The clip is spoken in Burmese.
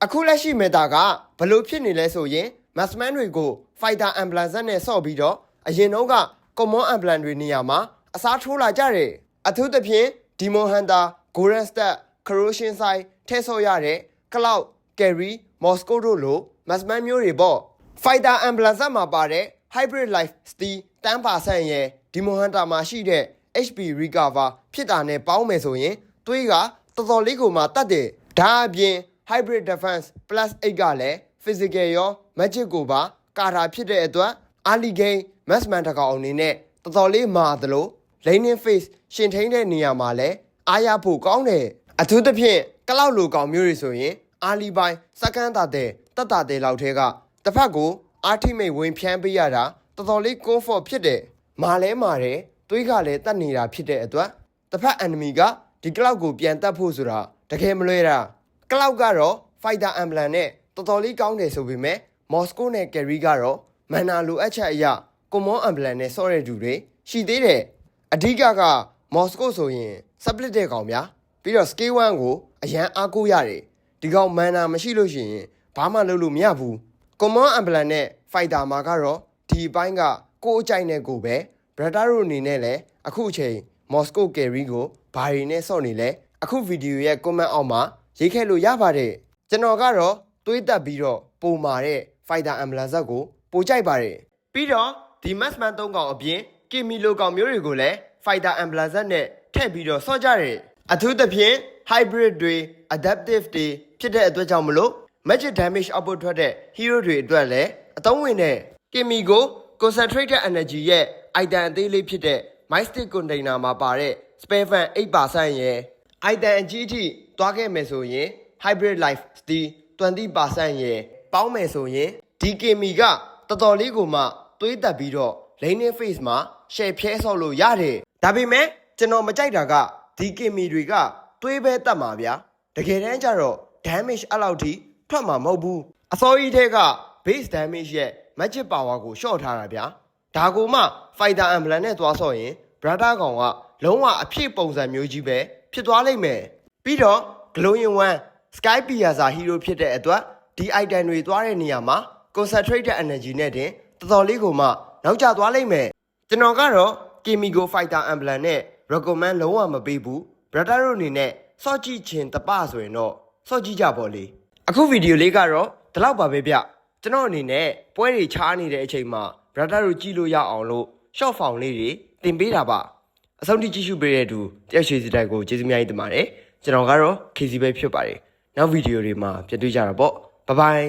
အခုလက်ရှိမေတာကဘလို့ဖြစ်နေလဲဆိုရင် Massman တွေကို Fighter Ambulance နဲ့ဆော့ပြီးတော့အရင်တော့က Common Ambulance တွေနေရာမှာအစားထိုးလာကြတယ်အထူးသဖြင့် Demon Hunter, Golden Stat, Corrosion Side ထဲဆော့ရတဲ့ Cloud, Carry, Moscow တို့လို Massman မျိုးတွေပေါ့ Fighter Ambulance မှာပါတဲ့ Hybrid Life Steal 10% ရဲ့ Demon Hunter မှာရှိတဲ့ HP Recover ဖြစ်တာနဲ့ပေါင်းမယ်ဆိုရင်သွေးကတော်တော်လေးကိုမှတတ်တယ်ဒါအပြင် Hybrid Defense Plus 8ကလည်း Physical ရော Magic ကိုပါကာတာဖြစ်တဲ့အတွက် Early Game Massman တကောင်အနေနဲ့တော်တော်လေးမာသလို Laning Phase ရှင်ထိန်တဲ့နေရာမှာလည်းအားရဖို့ကောင်းတယ်အထူးသဖြင့်ကလောက်လိုကောင်မျိုးတွေဆိုရင် Early ပိုင်းစက္ကန့်တာတဲ့တတ်တာတဲ့လောက်ထဲကတစ်ဖက်ကို Ultimate ဝင်ဖြန်းပေးရတာတော်တော်လေး comfort ဖြစ်တယ်မာလဲမာတယ်သွေးကလည်းတတ်နေတာဖြစ်တဲ့အတွက်တစ်ဖက် enemy ကဒီကလောက်ကိုပြန်တတ်ဖို့ဆိုတာတကယ်မလွယ်တာကလောက်ကတော့ Fighter Ambulance နဲ့တော်တော်လေးကောင်းတယ်ဆိုပေမဲ့ Moscow နဲ့ Carry ကတော့မန်နာလိုအပ်ချက်အရ Common Ambulance နဲ့ဆော့တဲ့သူတွေရှိသေးတယ်အဓိကက Moscow ဆိုရင် split တဲ့ကောင်များပြီးတော့ Scale 1ကိုအရန်အားကိုးရတယ်ဒီကောင်မန်နာမရှိလို့ရှိရင်ဘာမှလုပ်လို့မရဘူး Common Ambulance နဲ့ Fighter မှာကတော့ဒီအပိုင်းကကိုယ်အကြိုက်နဲ့ကိုပဲ Brother တို့အနေနဲ့လည်းအခုအချိန် Moscow Carry ကိုဘာတွေနဲ့ဆော့နေလဲအခုဗီဒီယိုရဲ့ comment အောက်မှာရေးခဲ့လို့ရပါတယ်ကျွန်တော်ကတော့သွေးတက်ပြီးတော့ပုံမာတဲ့ Fighter Ambulance ကိုပိုကြိုက်ပါတယ်ပြီးတော့ဒီ Massman 3ကောင်အပြင် Kimi လိုကောင်မျိုးတွေကိုလည်း Fighter Ambulance နဲ့ထည့်ပြီးတော့ဆော့ကြတယ်အထူးသဖြင့် Hybrid တွေ Adaptive တွေဖြစ်တဲ့အတွက်ကြောင့်မလို့ Magic Damage output ထွက်တဲ့ Hero တွေအတွက်လည်းအသုံးဝင်တဲ့ Kimi ကို Concentrated Energy ရဲ့ item အသေးလေးဖြစ်တဲ့ Mystic Container မှာပါတဲ့ Spare Fan 8% ရဲ့ item အကြီးအထိတွားခဲ့မယ်ဆိုရင် Hybrid Life Steal 20% ရဲ့ပေါင်းမယ်ဆိုရင်ဒီ Kimi ကတော်တော်လေးကိုမှသွေးတက်ပြီးတော့ Laning Phase မှာ share ဖြဲဆော့လို့ရတယ်ဒါပေမဲ့ကျွန်တော်မကြိုက်တာကဒီ Kimi တွေကသွေးပဲတက်မှာဗျာတကယ်တမ်းကျတော့ damage အဲ့လောက်ထိထွက်မှာမဟုတ်ဘူးအစောကြီးထဲက base damage ရဲ့ magic power ကို short ထားတာဗျာဒါကိုမှ Fighter Ambulance နဲ့သွားဆော့ရင် Brother ကောင်ကလုံးဝအဖြစ်ပုံစံမျိုးကြီးပဲဖြစ်သွားလိမ့်မယ်ပြီးတော့ Glowing One Sky Piazza Hero ဖြစ်တဲ့အတွက်ဒီ item တွေသွားတဲ့နေရာမှာ Concentrated Energy နဲ့တင်တော်တော်လေးကိုမှနောက်ကျသွားလိမ့်မယ်ကျွန်တော်ကတော့ Kimi Go Fighter Ambulance နဲ့ recommend လုံးဝမပေးဘူး Brother တို့အနေနဲ့စော့ကြည့်ခြင်းတပဆိုရင်တော့စော့ကြည့်ကြပါလေအခုဗီဒီယိုလေးကတော့ဒီလောက်ပါပဲဗျကျွန်တော်အနေနဲ့ပွဲတွေချားနေတဲ့အချိန်မှာ Brother တို့ကြည့်လို့ရအောင်လို့ short form လေးတွေတင်ပေးတာပါအဆုံးထိကြည့်ရှုပေးတဲ့သူတယောက်ရွှေစီတိုက်ကိုကျေးဇူးများကြီးတင်ပါတယ်ကျွန်တော်ကတော့ KC ပဲဖြစ်ပါတယ်နောက်ဗီဒီယိုတွေမှာပြန်တွေ့ကြတာပေါ့ဘိုင်ဘိုင်